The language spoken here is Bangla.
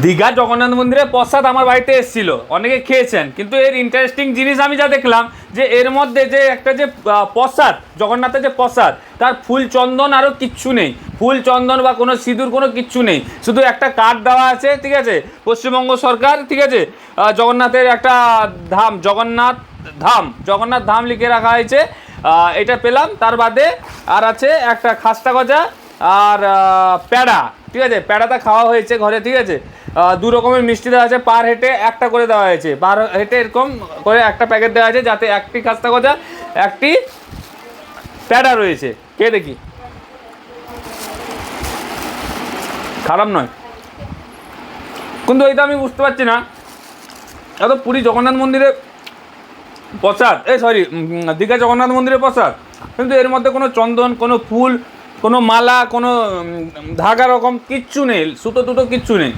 দীঘা জগন্নাথ মন্দিরে প্রসাদ আমার বাড়িতে এসেছিল, অনেকে খেয়েছেন, কিন্তু এর ইন্টারেস্টিং জিনিস আমি যা দেখলাম যে এর মধ্যে যে একটা যে প্রসাদ, জগন্নাথের যে প্রসাদ, তার ফুল চন্দন আরও কিচ্ছু নেই, ফুল চন্দন বা কোনো সিঁদুর কোনো কিচ্ছু নেই, শুধু একটা কার্ড দেওয়া আছে, ঠিক আছে, পশ্চিমবঙ্গ সরকার, ঠিক আছে, জগন্নাথের একটা ধাম, জগন্নাথ ধাম লিখে রাখা হয়েছে, এটা পেলাম। তার বাদে আর আছে একটা খাস্তা গজা আর প্যাড়া, ঠিক আছে, প্যাড়াটা খাওয়া হয়েছে ঘরে, ঠিক আছে, দু রকমের মিষ্টি দেওয়া আছে, পার হেঁটে একটা করে দেওয়া হয়েছে, পার হেঁটে এরকম করে একটা প্যাকেট দেওয়া আছে, যাতে একটি খাস্তা গজা একটি প্যাড়া রয়েছে। কে দেখি, খারাপ নয়, কিন্তু এইটা আমি বুঝতে পারছি না, এত পুরী জগন্নাথ মন্দিরে প্রসাদ, দীঘা জগন্নাথ মন্দিরের প্রসাদ, কিন্তু এর মধ্যে কোনো চন্দন, কোনো ফুল, কোনো মালা, কোনো ধাগা রকম কিচ্ছু নেই, সুতো টুতো কিচ্ছু নেই।